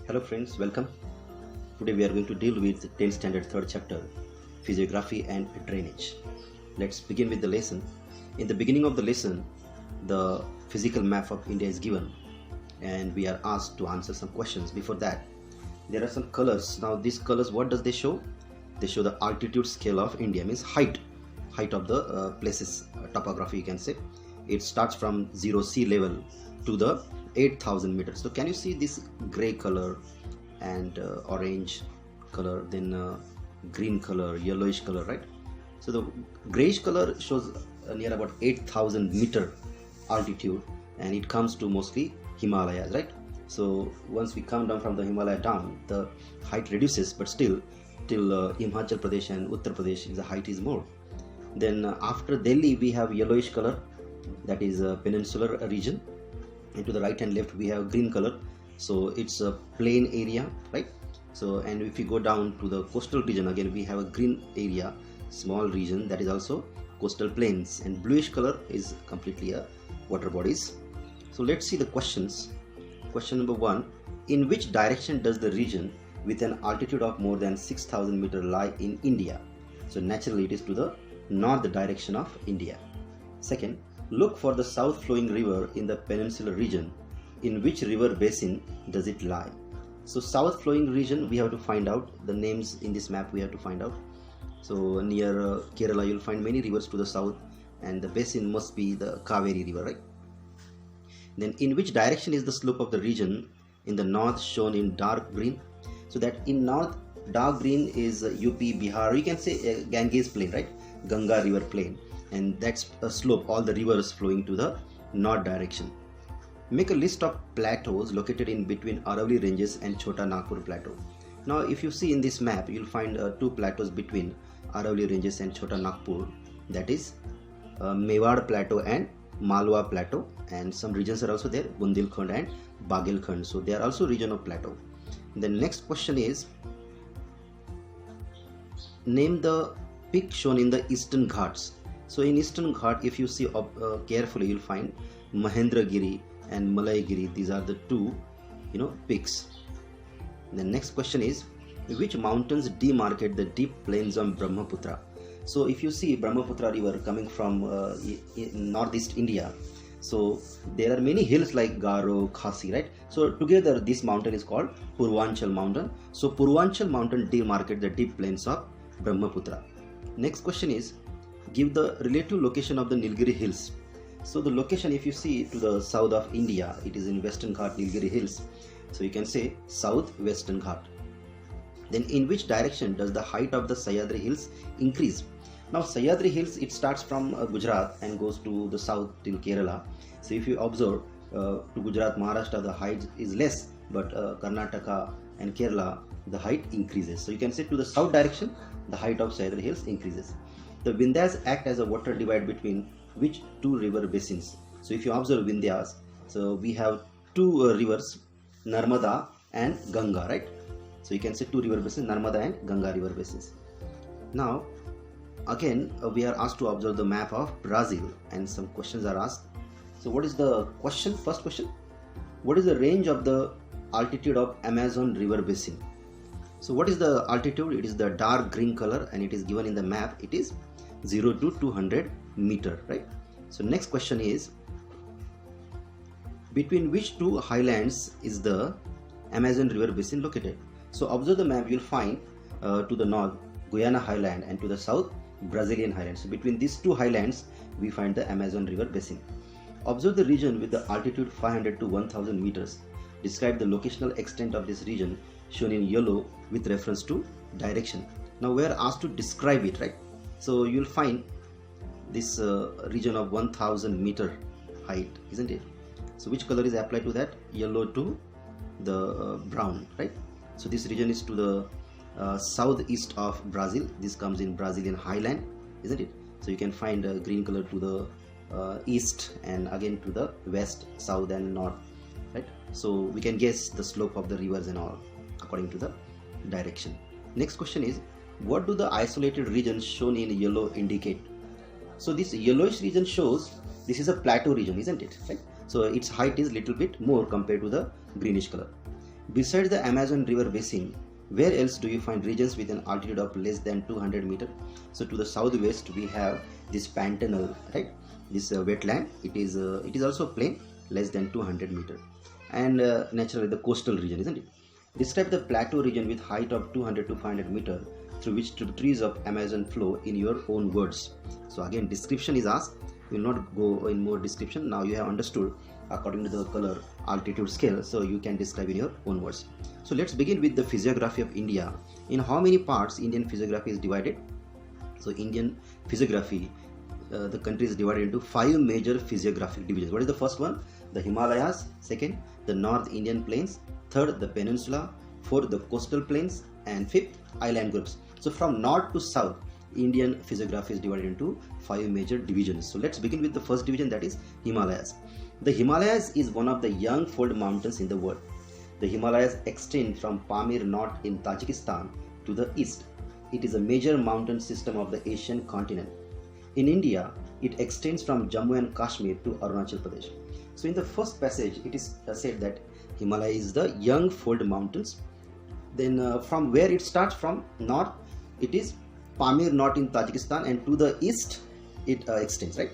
Hello friends, welcome. Today we are going to deal with 10th standard 3rd chapter, Physiography and Drainage. Let's begin with the lesson. In the beginning of the lesson, the physical map of India is given and we are asked to answer some questions. Before that, there are some colors. Now these colors, what does they show? They show the altitude scale of India, means height of the places, topography you can say. It starts from 0 sea level to the 8,000 meters. So can you see this gray color and orange color, then green color, yellowish color, right? So the grayish color shows near about 8,000 meter altitude, and it comes to mostly Himalayas, right? So once we come down from the Himalaya down, the height reduces, but still till Himachal Pradesh and Uttar Pradesh the height is more. Then after Delhi we have yellowish color, that is a peninsular region, and to the right and left we have green color, so it's a plain area, right? So and if we go down to the coastal region, again we have a green area, small region, that is also coastal plains, and bluish color is completely a water bodies. So let's see the questions. Question number 1: in which direction does the region with an altitude of more than 6,000 meter lie in India? So naturally it is to the north direction of India. Second, look for the south flowing river in the peninsular region. In which river basin does it lie? So south flowing region we have to find out the names in this map, we have to find out. So near Kerala you'll find many rivers to the south, and the basin must be the Kaveri river, right? Then in which direction is the slope of the region in the north shown in dark green? So that in north dark green is UP, Bihar, you can say Ganges plain, right? Ganga river plain, and that's a slope, all the rivers flowing to the north direction. Make a list of plateaus located in between Aravalli ranges and Chota Nagpur plateau. Now if you see in this map, you'll find two plateaus between Aravalli ranges and Chota Nagpur, that is Mewar plateau and Malwa plateau, and some regions are also there, Bundelkhand and Bagelkhand, so they are also region of plateau. The next question is, name the peak shown in the eastern ghats. So in eastern ghat, if you see carefully, you'll find Mahendragiri and Malaigiri. These are the two peaks. The next question is, which mountains demarcate the deep plains of Brahmaputra? So if you see Brahmaputra river coming from northeast India, so there are many hills like Garo, Khasi, right? So together this mountain is called Purvanchal mountain. So Purvanchal mountain demarcate the deep plains of Brahmaputra. Next question is, give the relative location of the Nilgiri hills. So the location, if you see to the south of India, it is in Western Ghat, Nilgiri hills. So you can say south Western Ghat. Then in which direction does the height of the Sahyadri hills increase? Now Sahyadri hills, it starts from Gujarat and goes to the south till Kerala. So if you observe to Gujarat, Maharashtra, the height is less, but Karnataka and Kerala, the height increases. So you can say to the south direction, the height of Sahyadri hills increases. The Vindhyas act as a water divide between which two river basins? So if you observe Vindhyas, so we have two rivers, Narmada and Ganga, right? So you can say two river basins, Narmada and Ganga river basins. Now again we are asked to observe the map of Brazil, and some questions are asked. So what is the question? First question, what is the range of the altitude of Amazon river basin? So what is the altitude? It is the dark green color, and it is given in the map. It is 0 to 200 meter, right? So next question is, between which two highlands is the Amazon river basin located? So observe the map, you'll find to the north Guyana highland and to the south Brazilian highland. So between these two highlands we find the Amazon river basin. Observe the region with the altitude 500 to 1000 meters. Describe the locational extent of this region shown in yellow with reference to direction. Now we are asked to describe it, right? So you'll find this region of 1000 meter height, isn't it? So which color is applied to that? Yellow to the brown, right? So this region is to the southeast of Brazil. This comes in Brazilian highland, isn't it? So you can find green color to the east, and again to the west, south and north, right? So we can guess the slope of the rivers and all according to the direction. Next question is, what do the isolated regions shown in yellow indicate? So this yellowish region shows this is a plateau region, isn't it, right? So its height is little bit more compared to the greenish color. Besides the Amazon River basin, where else do you find regions with an altitude of less than 200 meter? So to the southwest we have this Pantanal, right? This wetland. It is also plain, less than 200 meter, and naturally the coastal region, isn't it? Describe the plateau region with height of 200 to 500 meter through which tributaries of Amazon flow in your own words. So again, description is asked. We will not go in more description. Now you have understood according to the color altitude scale, so you can describe in your own words. So let's begin with the physiography of India. In how many parts Indian physiography is divided? So Indian physiography, the country is divided into 5 major physiographic divisions. What is the first one? The Himalayas. Second, the North Indian plains. Third, the peninsula. Fourth, the coastal plains. And fifth, island groups. So from north to south, Indian physiography is divided into 5 major divisions. So let's begin with the first division, that is Himalayas. The Himalayas is one of the young fold mountains in the world. The Himalayas extend from Pamir Knot in Tajikistan to the east. It is a major mountain system of the Asian continent. In India, it extends from Jammu and Kashmir to Arunachal Pradesh. So in the first passage, it is said that Himalaya is the young fold mountains. Then from where it starts, from north, it is Pamir Knot in Tajikistan, and to the east it extends, right?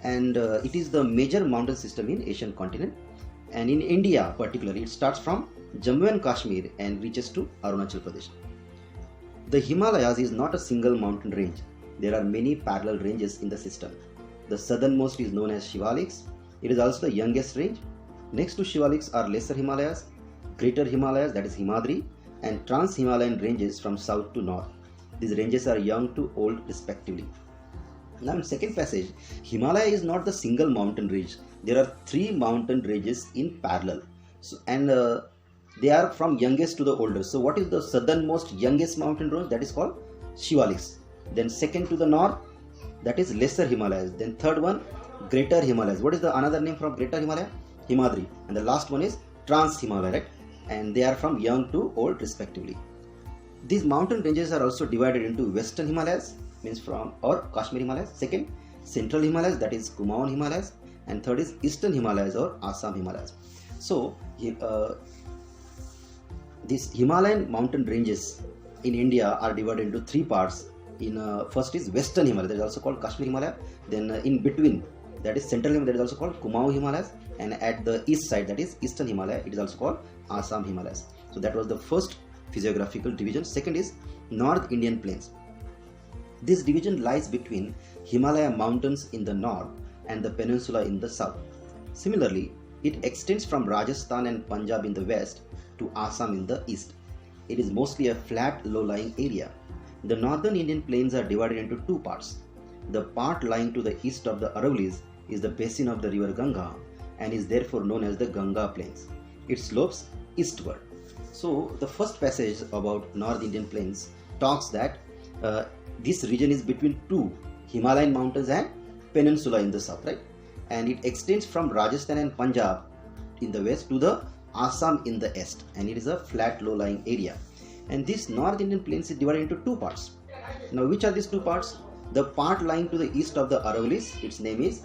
And it is the major mountain system in Asian continent. And in India particularly, it starts from Jammu and Kashmir and reaches to Arunachal Pradesh. The Himalayas is not a single mountain range. There are many parallel ranges in the system. The southernmost is known as Shivaliks. It is also the youngest range. Next to Shivaliks are Lesser Himalayas, Greater Himalayas, that is Himadri, and Trans-Himalayan ranges from south to north. These ranges are young to old respectively. Now in second passage, Himalaya is not the single mountain range. There are 3 mountain ranges in parallel. So, and they are from youngest to the oldest. So what is the southernmost youngest mountain range? That is called Shivaliks. Then second to the north, that is Lesser Himalayas. Then third one, Greater Himalayas. What is the another name from Greater Himalaya? Himadri. And the last one is Trans-Himalaya, right? And they are from young to old respectively. These mountain ranges are also divided into Western Himalayas, means from or Kashmir Himalayas. Second, Central Himalayas, that is Kumaon Himalayas. And third is Eastern Himalayas or Assam Himalayas. So these Himalayan mountain ranges in India are divided into 3 parts. In first is Western Himalaya, that is also called Kashmir Himalaya. Then in between, that is Central Himalaya, that is also called Kumaon Himalayas. And at the east side, that is Eastern Himalaya, it is also called Assam Himalayas. So that was the first physiographical division. Second is North Indian Plains. This division lies between Himalaya mountains in the north and the peninsula in the south. Similarly, it extends from Rajasthan and Punjab in the west to Assam in the east. It is mostly a flat, low-lying area. The northern Indian plains are divided into 2 parts. The part lying to the east of the Aravallis is the basin of the river Ganga and is therefore known as the Ganga Plains. It slopes eastward. So the first passage about North Indian Plains talks that this region is between 2 Himalayan mountains and peninsula in the south, right? And it extends from Rajasthan and Punjab in the west to the Assam in the east, and it is a flat, low-lying area. And this North Indian Plains is divided into 2 parts. Now which are these 2 parts? The part lying to the east of the Aravallis, its name is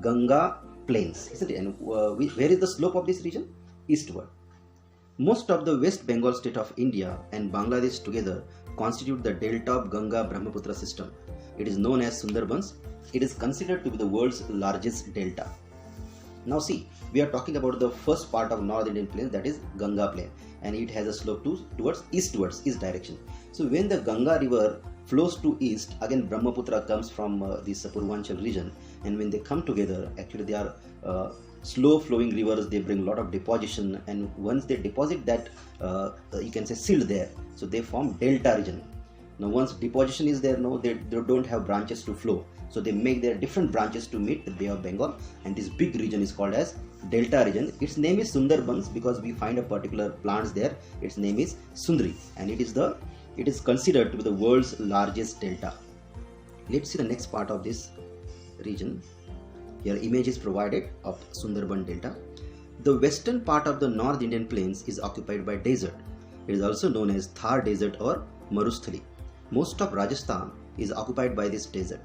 Ganga Plains, isn't it? And where is the slope of this region? Eastward. Most of the West Bengal state of India and Bangladesh together constitute the delta of Ganga-Brahmaputra system. It is known as Sundarbans. It is considered to be the world's largest delta. Now see, we are talking about the first part of North Indian Plains, that is Ganga Plain, and it has a slope towards east direction. So when the Ganga river flows to east, again Brahmaputra comes from this Purvanchal region, and when they come together, actually they are slow flowing rivers. They bring a lot of deposition, and once they deposit that you can say silt there, so they form delta region. Now once deposition is there, no, they don't have branches to flow, so they make their different branches to meet the Bay of Bengal, and this big region is called as delta region. Its name is Sundarbans because we find a particular plants there. Its name is Sundri, and it is considered to be the world's largest delta. Let's see the next part of this region. Here image is provided of Sundarban Delta. The western part of the North Indian Plains is occupied by desert. It is also known as Thar Desert or Marusthali. Most of Rajasthan is occupied by this desert.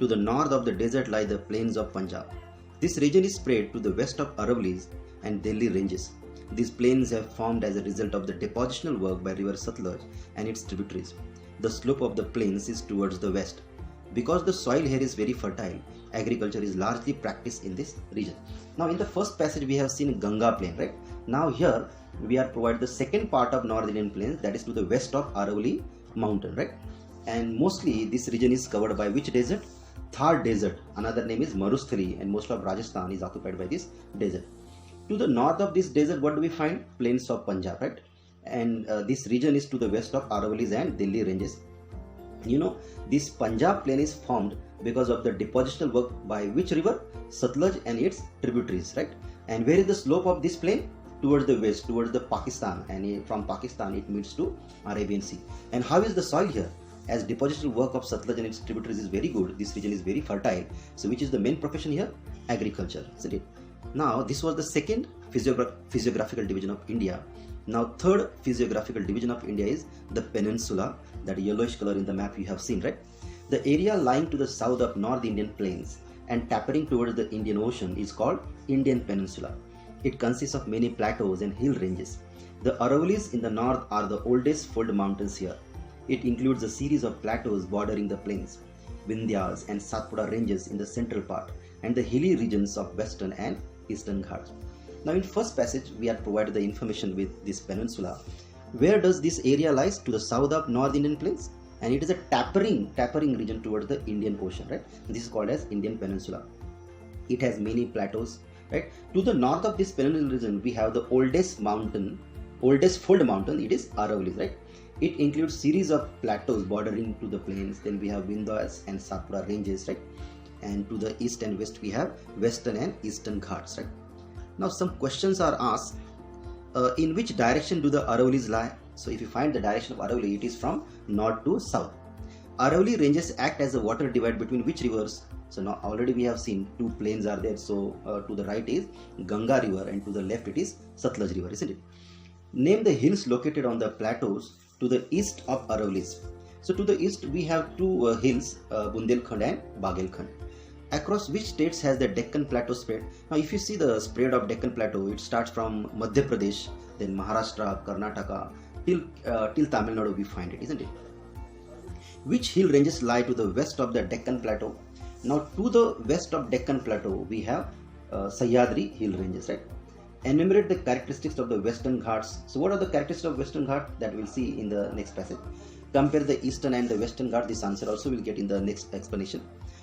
To the north of the desert lie the plains of Punjab. This region is spread to the west of Aravallis and Delhi ranges. These plains have formed as a result of the depositional work by river Satluj and its tributaries. The slope of the plains is towards the west. Because the soil here is very fertile, agriculture is largely practiced in this region. Now in the first passage we have seen Ganga plain, right? Now here we are provided the second part of North Indian plains, that is to the west of Aravalli mountain, right? And mostly this region is covered by which desert? Thar desert. Another name is Marusthali, and most of Rajasthan is occupied by this desert. To the north of this desert, what do we find? Plains of Punjab, right? And this region is to the west of Aravallis and Delhi ranges. You know, this Punjab plain is formed because of the depositional work by which river? Satluj and its tributaries, right? And where is the slope of this plain? Towards the west, towards the Pakistan, and from Pakistan it meets to Arabian Sea. And how is the soil here? As depositional work of Satluj and its tributaries is very good, this region is very fertile. So which is the main profession here? Agriculture, isn't it? Now this was the second physiographical division of India. Now third physiographical division of India is the peninsula, that yellowish color in the map you have seen, right? The area lying to the south of North Indian plains and tapering towards the Indian Ocean is called Indian Peninsula. It consists of many plateaus and hill ranges. The Aravallis in the north are the oldest fold mountains here. It includes a series of plateaus bordering the plains, Vindhyas and Satpura ranges in the central part, and the hilly regions of western and eastern Ghats. Now in first passage we are provided the information with this peninsula. Where does this area lies? To the south of North Indian plains, and it is a tapering region towards the Indian Ocean, right? This is called as Indian Peninsula. It has many plateaus, right? To the north of this peninsula region we have the oldest fold mountain, it is Aravallis, right? It includes series of plateaus bordering to the plains. Then we have Vindhyas and Satpura ranges, right? And to the east and west we have western and eastern Ghats, right? Now some questions are asked. In which direction do the Aravallis lie? So if you find the direction of Aravalli, it is from north to south. Aravalli ranges act as a water divide between which rivers? So now already we have seen two plains are there. So to the right is Ganga river and to the left it is Satluj river, isn't it? Name the hills located on the plateaus to the east of Aravallis. So to the east we have two hills, Bundelkhand and Bagelkhand. Across which states has the Deccan Plateau spread? Now if you see the spread of Deccan Plateau, it starts from Madhya Pradesh, then Maharashtra, Karnataka, till Tamil Nadu we find it, isn't it? Which hill ranges lie to the west of the Deccan Plateau? Now to the west of Deccan Plateau we have Sahyadri hill ranges, right? Enumerate the characteristics of the Western Ghats. So what are the characteristics of Western Ghats? That we'll see in the next passage. Compare the Eastern and the Western Ghats. This answer also will get in the next explanation.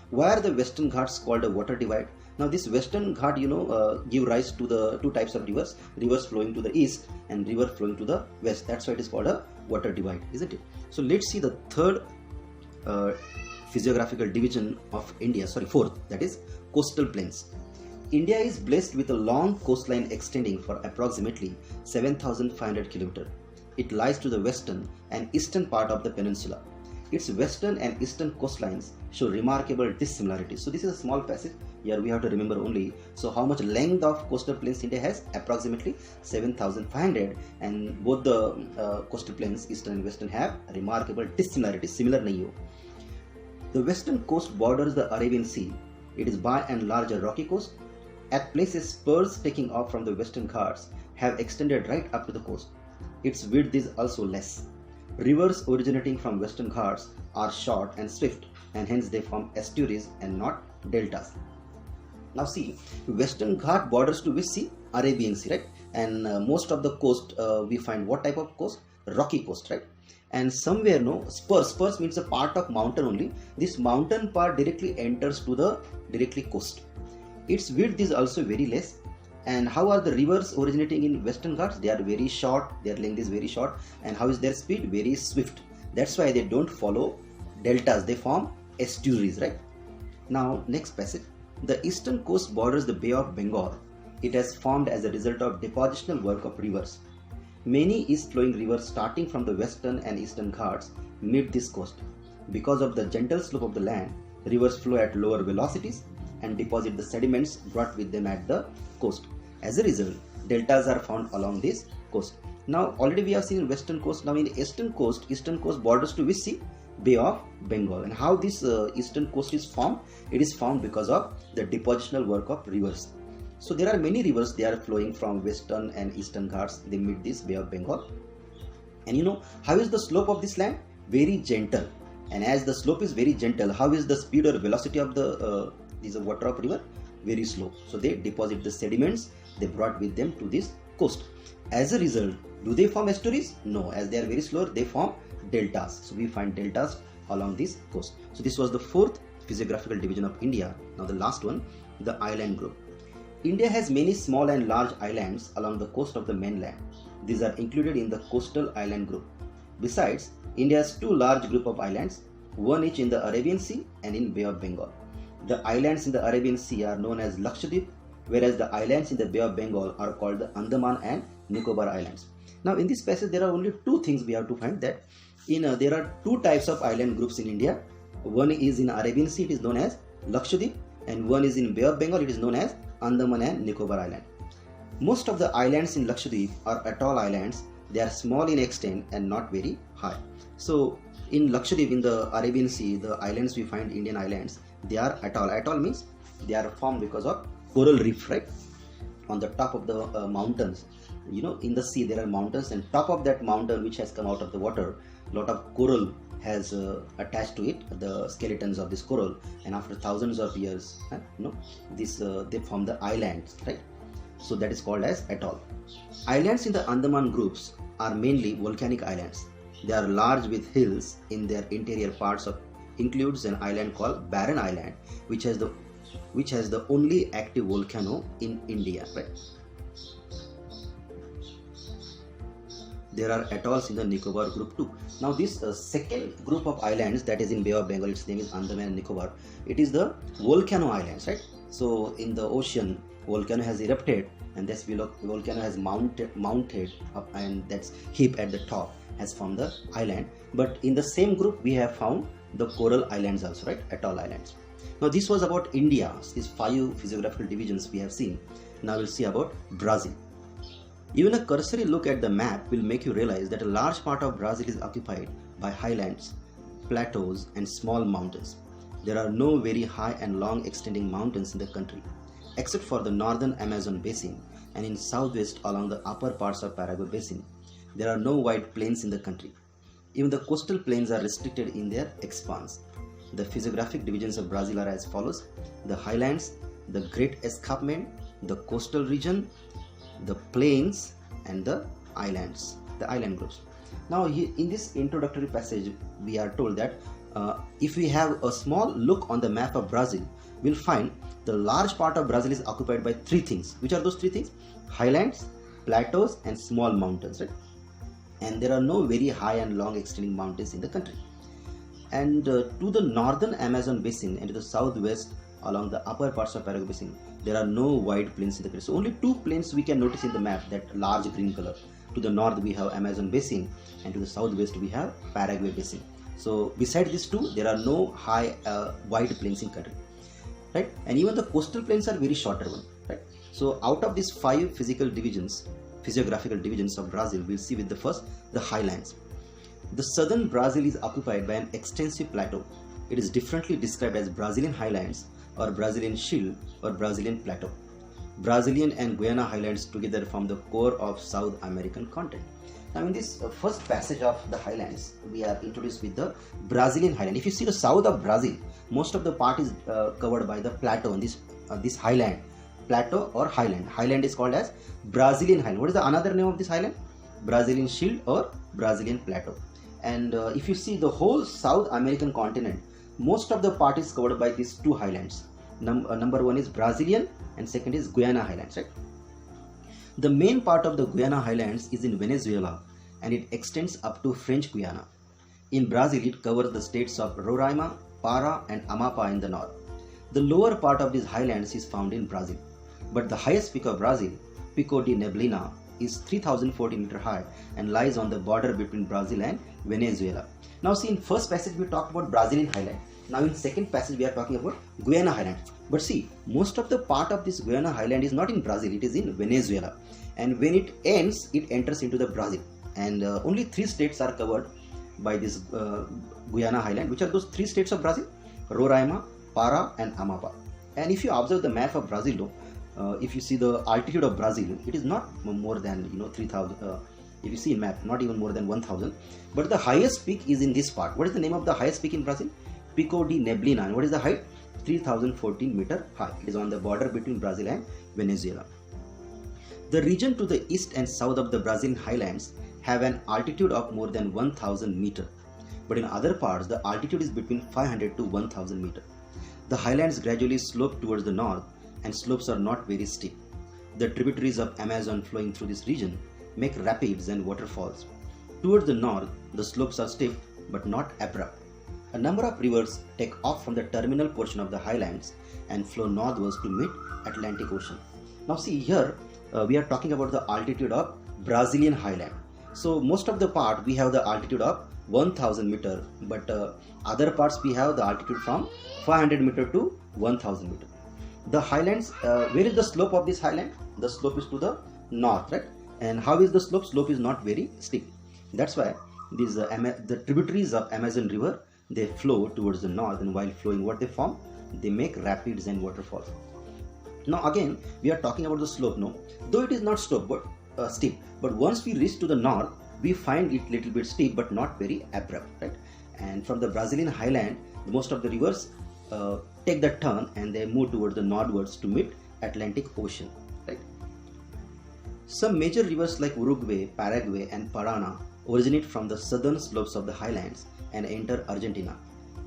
Why are the Western Ghats called a water divide? Now this Western Ghat, give rise to the two types of rivers flowing to the east and river flowing to the west. That's why it is called a water divide, isn't it? So let's see the third physiographical division of India, fourth, that is coastal plains. India is blessed with a long coastline extending for approximately 7,500 km. It lies to the western and eastern part of the peninsula. Its western and eastern coastlines show remarkable dissimilarities. So this is a small passage. Here we have to remember only. So how much length of coastal plains India has? Approximately 7,500, and both the coastal plains, eastern and western, have remarkable dissimilarities. Similar nahi ho. The western coast borders the Arabian Sea. It is by and large a rocky coast. At places, spurs taking off from the Western Ghats have extended right up to the coast. Its width is also less. Rivers originating from Western Ghats are short and swift, and hence they form estuaries and not deltas. Now see, Western Ghat borders to which sea? Arabian Sea, right? And most of the coast we find what type of coast? Rocky coast, right? And somewhere spurs means a part of mountain only. This mountain part directly enters to the coast. Its width is also very less. And how are the rivers originating in Western Ghats? They are very short, their length is very short. And how is their speed? Very swift. That's why they don't follow deltas, they form estuaries, right? Now next passage. The eastern coast borders the Bay of Bengal. It has formed as a result of depositional work of rivers. Many east flowing rivers starting from the western and eastern Ghats meet this coast. Because of the gentle slope of the land, rivers flow at lower velocities and deposit the sediments brought with them at the coast. As a result, deltas are found along this coast. Now already we have seen western coast. Now in the eastern coast borders to which sea? Bay of Bengal. And how this eastern coast is formed? It is formed because of the depositional work of rivers. So there are many rivers, they are flowing from western and eastern Ghats, they meet this Bay of Bengal. And you know, how is the slope of this land? Very gentle. And as the slope is very gentle, how is the speed or velocity of the water of river? Very slow. So they deposit the sediments they brought with them to this coast. As a result, do they form estuaries? No, as they are very slow, they form deltas. So we find deltas along this coast. So this was the fourth physiographical division of India. Now the last one, the island group. India has many small and large islands along the coast of the mainland. These are included in the coastal island group. Besides, India has two large group of islands, one each in the Arabian Sea and in Bay of Bengal. The islands in the Arabian Sea are known as Lakshadweep, whereas the islands in the Bay of Bengal are called the Andaman and Nicobar Islands. Now in this passage there are only two things we have to find, that there are two types of island groups in India. One is in Arabian Sea, it is known as Lakshadweep, and one is in Bay of Bengal, it is known as Andaman and Nicobar Island. Most of the islands in Lakshadweep are atoll islands. They are small in extent and not very high. So in Lakshadweep, in the Arabian Sea, the islands we find, Indian islands, they are atoll. Atoll means they are formed because of coral reef, right? On the top of the mountains, you know, in the sea there are mountains, and top of that mountain which has come out of the water, lot of coral has attached to it, the skeletons of this coral, and after thousands of years, they form the islands, right? So that is called as atoll. Islands in the Andaman groups are mainly volcanic islands. They are large with hills in their interior parts. Includes an island called Barren Island, which has the only active volcano in India, right? There are atolls in the Nicobar group too. Now this second group of islands, that is in Bay of Bengal, its name is Andaman and Nicobar. It is the volcano islands, right? So in the ocean, volcano has erupted, and this volcano has mounted up, and that's heap at the top has formed the island. But in the same group we have found the coral islands also, right? Atoll islands. Now this was about India, these 5 physiographical divisions we have seen. Now we'll see about Brazil. Even a cursory look at the map will make you realize that a large part of Brazil is occupied by highlands, plateaus and small mountains. There are no very high and long extending mountains in the country, except for the northern Amazon basin and in southwest along the upper parts of Paraguay basin. There are no wide plains in the country. Even the coastal plains are restricted in their expanse. The physiographic divisions of Brazil are as follows: the highlands, the Great Escarpment, the coastal region, the plains and the islands, the island groups. Now in this introductory passage we are told that if we have a small look on the map of Brazil, we'll find the large part of Brazil is occupied by 3 things. Which are those 3 things? Highlands, plateaus and small mountains, right? And there are no very high and long extending mountains in the country. And to the northern Amazon basin and to the southwest along the upper parts of Paraguay basin, there are no wide plains in the country. So only 2 plains we can notice in the map, that large green color. To the north we have Amazon basin, and to the southwest we have Paraguay basin. So beside these 2, there are no high wide plains in country, right? And even the coastal plains are very shorter one, right? So out of these 5 physiographical divisions of Brazil, we'll see with the first, the highlands. The southern Brazil is occupied by an extensive plateau. It is differently described as Brazilian highlands or Brazilian shield or Brazilian plateau. Brazilian and Guiana highlands together form the core of South American continent. Now in this first passage of the highlands, we are introduced with the Brazilian highland. If you see the south of Brazil, most of the part is covered by the plateau, and this highland, plateau or highland. Highland is called as Brazilian highland. What is the another name of this highland? Brazilian shield or Brazilian plateau. And if you see the whole South American continent, most of the part is covered by these 2 highlands. Number 1 is Brazilian and second is Guiana highlands, right? The main part of the Guiana highlands is in Venezuela, and it extends up to French Guiana. In Brazil, it covers the states of Roraima, Para and Amapá in the north. The lower part of these highlands is found in Brazil, but the highest peak of Brazil, Pico de Neblina, is 3040 meters high and lies on the border between Brazil and Venezuela. Now see, in first passage we talked about Brazilian highland. Now in second passage we are talking about Guiana highland. But see, most of the part of this Guiana highland is not in Brazil, it is in Venezuela. And when it ends, it enters into the Brazil. And only 3 states are covered by this Guiana highland. Which are those 3 states of Brazil? Roraima, Para and Amapá. And if you observe the map of Brazil, If you see the altitude of Brazil, it is not more than 3000. If you see in map, not even more than 1000. But the highest peak is in this part. What is the name of the highest peak in Brazil? Pico di Neblina. And what is the height? 3014 meter high. It is on the border between Brazil and Venezuela. The region to the east and south of the Brazilian highlands have an altitude of more than 1000 meter. But in other parts, the altitude is between 500 to 1000 meter. The highlands gradually slope towards the north, and slopes are not very steep. The tributaries of Amazon flowing through this region make rapids and waterfalls. Towards the north, the slopes are steep but not abrupt. A number of rivers take off from the terminal portion of the highlands and flow northwards to mid-Atlantic Ocean. Now see here, we are talking about the altitude of Brazilian highland. So most of the part we have the altitude of 1000 meter, but other parts we have the altitude from 500 meter to 1000 meter. The highlands, where is the slope of this highland? The slope is to the north, right? And how is the slope? Slope is not very steep. That's why these the tributaries of Amazon River, they flow towards the north, and while flowing, what they form? They make rapids and waterfalls. Now again, we are talking about the slope, no? Though it is not slope but steep, but once we reach to the north, we find it little bit steep but not very abrupt, right? And from the Brazilian highland, most of the rivers take that turn and they move towards the northwards to mid-Atlantic Ocean, right? Some major rivers like Uruguay, Paraguay and Parana originate from the southern slopes of the highlands and enter Argentina.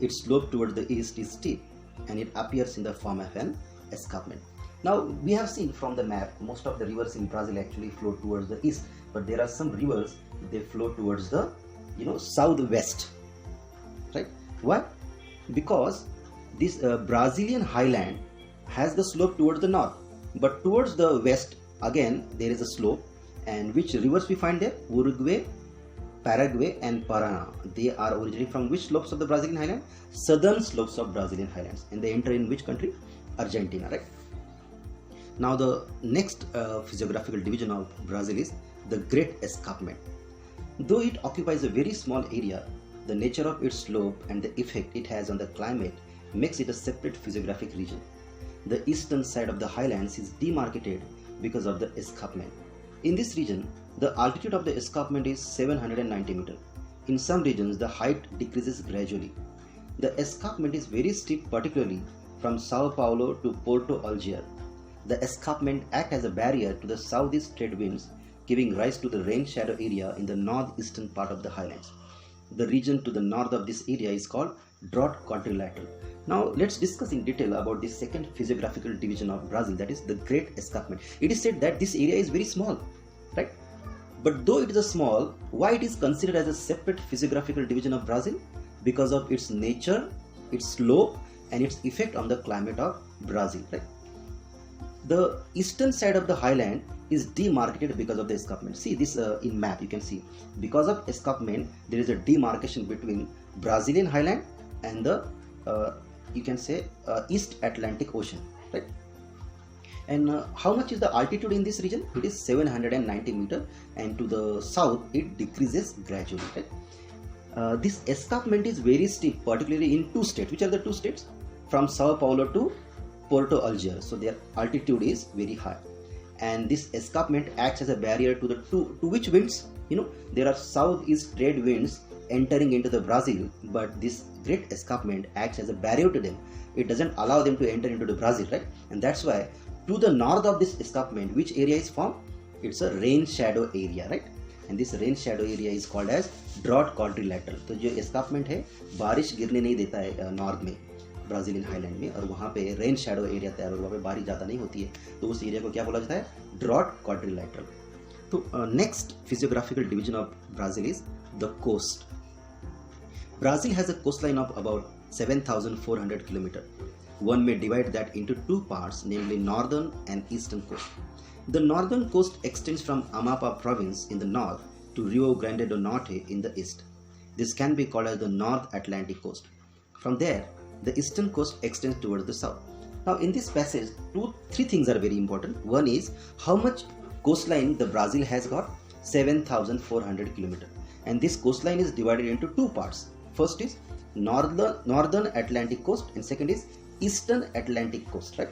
Its slope towards the east is steep and it appears in the form of an escarpment. Now we have seen from the map, most of the rivers in Brazil actually flow towards the east, but there are some rivers, they flow towards the southwest, right? Why? Because this Brazilian highland has the slope towards the north, but towards the west again there is a slope. And which rivers we find there? Uruguay, Paraguay and Parana. They are originating from which slopes of the Brazilian highland? Southern slopes of Brazilian highlands, and they enter in which country? Argentina, right? Now the next physiographical division of Brazil is the Great Escarpment. Though it occupies a very small area, the nature of its slope and the effect it has on the climate makes it a separate physiographic region. The eastern side of the highlands is demarcated because of the escarpment. In this region, the altitude of the escarpment is 790 meters. In some regions, the height decreases gradually. The escarpment is very steep, particularly from Sao Paulo to Porto Alegre. The escarpment acts as a barrier to the southeast trade winds, giving rise to the rain shadow area in the northeastern part of the highlands. The region to the north of this area is called drought quadrilateral. Now let's discuss in detail about the second physiographical division of Brazil, that is the Great Escarpment. It is said that this area is very small, right? But though it is a small, why it is considered as a separate physiographical division of Brazil? Because of its nature, its slope and its effect on the climate of Brazil, right? The eastern side of the highland is demarcated because of the escarpment. See this in map, you can see because of escarpment there is a demarcation between Brazilian highland and the you can say East Atlantic Ocean, right? And how much is the altitude in this region? It is 790 meter, and to the south it decreases gradually, right? This escarpment is very steep, particularly in two states. Which are the two states? From Sao Paulo to Porto Alegre. So their altitude is very high, and this escarpment acts as a barrier to the to which winds? There are southeast trade winds entering into the Brazil, but this great escarpment acts as a barrier to them. It doesn't allow them to enter into the Brazil, right? And that's why to the north of this escarpment, which area is formed? It's a rain shadow area, right? And this rain shadow area is called as drought quadrilateral. तो जो escarpment है, बारिश गिरने नहीं देता है north में, Brazilian highland में, और वहाँ पे रेन शैडो एरिया तैयार हो, वहाँ पे बारिश ज़्यादा नहीं होती है, तो उस एरिया को क्या बोला जाता है? Drought quadrilateral. तो next physiographical division of Brazil is the coast. Brazil has a coastline of about 7,400 km. One may divide that into two parts, namely northern and eastern coast. The northern coast extends from Amapá province in the north to Rio Grande do Norte in the east. This can be called as the North Atlantic coast. From there, the eastern coast extends towards the south. Now in this passage, three things are very important. One is how much coastline the Brazil has got? 7,400 km. And this coastline is divided into two parts. First is northern Atlantic coast, and second is eastern Atlantic coast, right?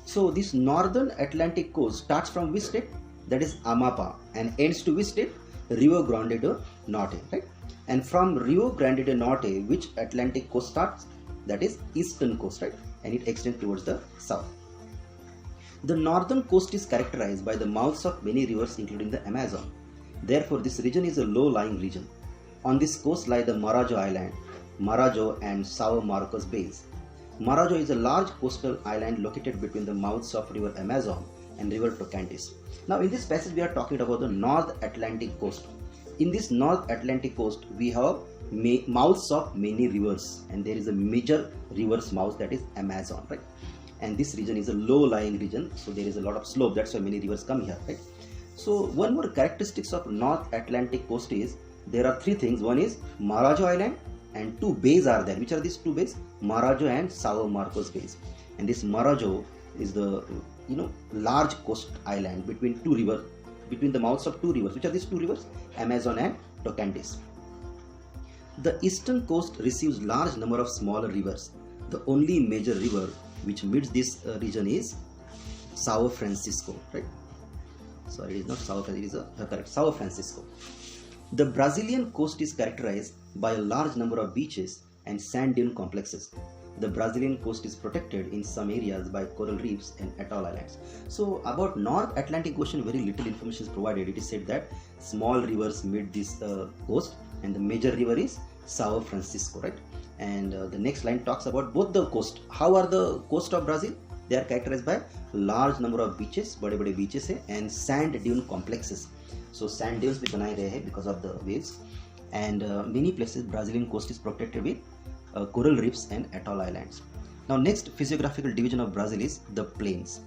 So this northern Atlantic coast starts from which state? That is Amapa, and ends to which state? Rio Grande do Norte, right? And from Rio Grande do Norte, which Atlantic coast starts? That is eastern coast, right? And it extends towards the south. The northern coast is characterized by the mouths of many rivers including the Amazon. Therefore, this region is a low-lying region. On this coast lie the Marajo Island, Marajo and São Marcos Bays. Marajo is a large coastal island located between the mouths of river Amazon and river Tocantins. Now in this passage we are talking about the North Atlantic coast. In this North Atlantic coast we have mouths of many rivers, and there is a major river's mouth, that is Amazon, right? And this region is a low-lying region, so there is a lot of slope, that's why many rivers come here, right? So one more characteristics of North Atlantic coast is there are three things. One is Marajo Island, and two bays are there. Which are these two bays? Marajo and São Marcos Bays. And this Marajo is the large coast island between two rivers, between the mouths of two rivers. Which are these two rivers? Amazon and Tocantins. The eastern coast receives large number of smaller rivers. The only major river which meets this region is São Francisco, right? Sorry, it is not São Francisco, it is correct, São Francisco. The Brazilian coast is characterized by a large number of beaches and sand dune complexes. The Brazilian coast is protected in some areas by coral reefs and atoll islands. So about North Atlantic Ocean, very little information is provided. It is said that small rivers meet this coast, and the major river is São Francisco, right? And the next line talks about both the coast. How are the coast of Brazil? They are characterized by large number of beaches, बड़े-बड़े beaches है, and sand dune complexes. So sand dunes भी बनाए रहे हैं because of the waves, and many places Brazilian coast is protected with coral reefs and atoll islands. Now next physiographical division of Brazil is the plains.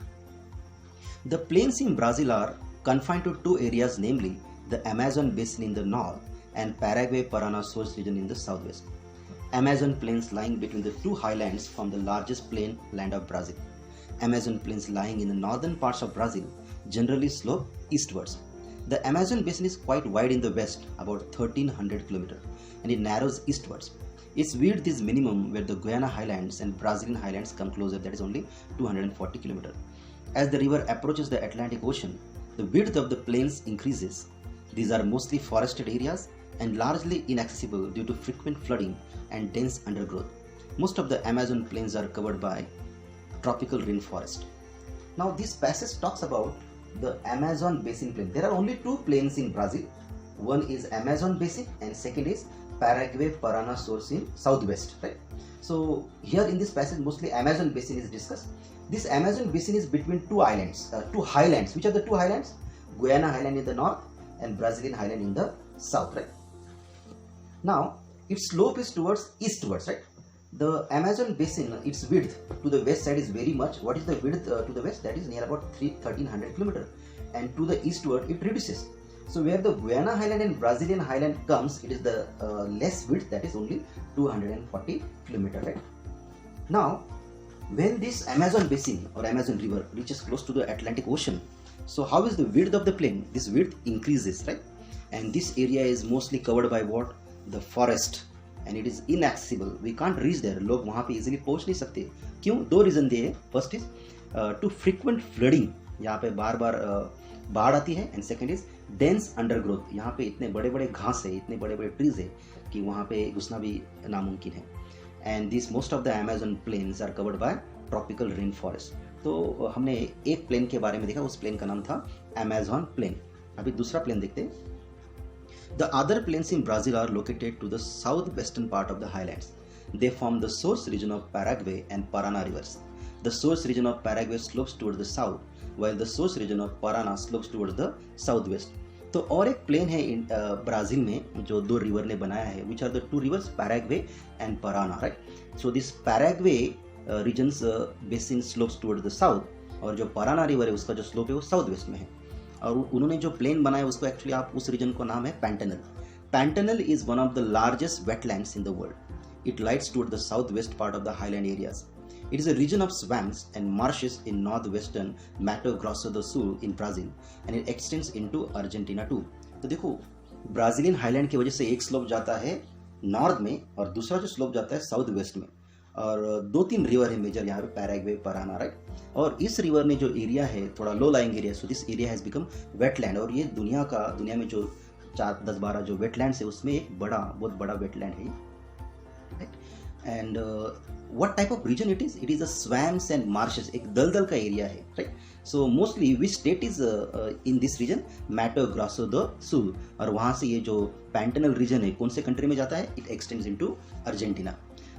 The plains in Brazil are confined to two areas, namely the Amazon basin in the north and Paraguay-Paraná source region in the southwest. Amazon plains lying between the two highlands form the largest plain land of Brazil. Amazon plains lying in the northern parts of Brazil generally slope eastwards. The Amazon basin is quite wide in the west, about 1300 km, and it narrows eastwards. Its width is minimum where the Guiana highlands and Brazilian highlands come closer, that is only 240 km. As the river approaches the Atlantic Ocean, the width of the plains increases. These are mostly forested areas and largely inaccessible due to frequent flooding and dense undergrowth. Most of the Amazon plains are covered by tropical rainforest. Now this passage talks about the Amazon basin plain. There are only two plains in Brazil. One is Amazon basin and second is Paraguay-Paraná source in southwest, right? So here in this passage mostly Amazon basin is discussed. This Amazon basin is between two islands, two highlands. Which are the two highlands? Guiana highland in the north and Brazilian highland in the south, right? Now its slope is towards eastwards, right? The Amazon basin, its width to the west side is very much. What is the width to the west? That is near about 1300 km, and to the eastward it reduces. So where the Guiana highland and Brazilian highland comes, it is the less width, that is only 240 km, right? Now when this Amazon basin or Amazon river reaches close to the Atlantic Ocean, so how is the width of the plain? This width increases, right? And this area is mostly covered by what? The forest, and it is inaccessible. We can't reach there. लोग वहाँ पे easily पहुँच नहीं सकते. क्यों? दो reason दिए. First is to frequent flooding. यहाँ पे बार बार बाढ़ आती है, and second is dense undergrowth. यहाँ पे इतने बड़े बड़े घास है, इतने बड़े बड़े trees है कि वहाँ पे घुसना भी नामुमकिन है. And this most of the Amazon plains are covered by tropical rainforest. तो हमने एक प्लेन के बारे में देखा, उस प्लेन का नाम था Amazon plain. अभी दूसरा प्लेन देखते हैं. The other plains in Brazil are located to the southwestern part of the highlands. They form the source region of Paraguay and Paraná rivers. The source region of Paraguay slopes towards the south, while the source region of Paraná slopes towards the southwest. तो और एक plane है Brazil में जो दो river ने बनाया है, which are the two rivers Paraguay and Paraná, right? So this Paraguay region's basin slopes towards the south, और जो Paraná river है उसका जो slope है वो southwest में है. और उन्होंने जो प्लेन बनाया उसको एक्चुअली आप उस रीजन को नाम है Pantanal. Pantanal is one of the largest wetlands in the world. It lights toward the south west part of the highland areas. It is a region of swamps and marshes in north western Mato Grosso do Sul in Brazil and it extends into Argentina too. तो देखो Brazilian highland की वजह से एक slope जाता है north में और दूसरा जो स्लोप जाता है साउथ वेस्ट में, और 2-3 रिवर है मेजर यहाँ पे, पैराग्वे, पराना, राइट। और इस रिवर ने जो एरिया है थोड़ा low lying area, so this area has become wetland. और ये दुनिया में जो 4-10-12 जो वेटलैंड्स है उसमें एक बहुत बड़ा वेटलैंड है, right. And what type of region it is a swamps and marshes, एक दलदल का एरिया है, right. So mostly which state is in this region, Mato Grosso the Sul. और वहाँ से ये जो पैंटेनल रीजन है कौन से कंट्री में जाता है, it extends into Argentina.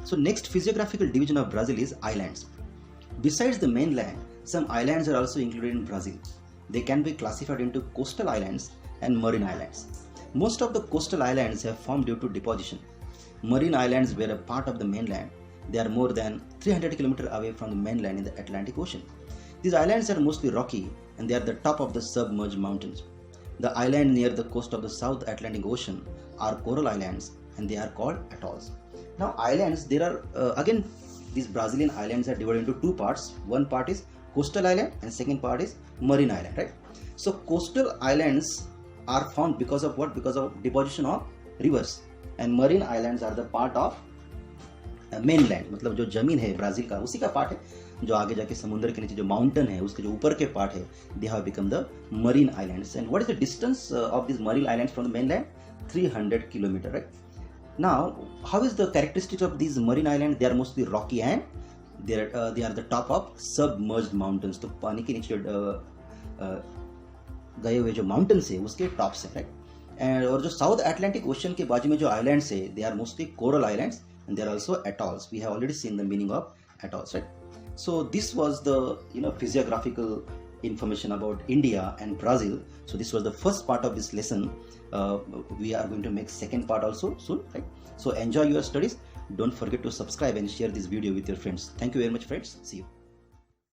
So next physiographical division of Brazil is islands. Besides the mainland, some islands are also included in Brazil. They can be classified into coastal islands and marine islands. Most of the coastal islands have formed due to deposition. Marine islands were a part of the mainland. They are more than 300 km away from the mainland in the Atlantic Ocean. These islands are mostly rocky and they are the top of the submerged mountains. The islands near the coast of the South Atlantic Ocean are coral islands and they are called atolls. Now islands, there are again these Brazilian islands are divided into two parts. One part is coastal island and second part is marine island, right? So coastal islands are formed because of what? Because of deposition of rivers, and marine islands are the part of mainland. मतलब जो जमीन है Brazil का उसी का part है, जो आगे जाके समुद्र के नीचे जो माउंटेन है उसके जो ऊपर के पार्ट है, they have become the marine islands. And what is the distance of these marine islands from the mainland? 300 km, right? Now, how is the characteristics of these marine islands? They are mostly rocky and they are the top of submerged mountains. तो पानी के नीचे गए हुए जो mountains है उसके tops है, right? And और जो South Atlantic Ocean के बाजू में जो islands है, they are mostly coral islands and they are also atolls. We have already seen the meaning of atolls, right? So this was the physiographical information about India and Brazil. So this was the first part of this lesson. We are going to make second part also soon, right? So enjoy your studies. Don't forget to subscribe and share this video with your friends. Thank you very much, friends. See you.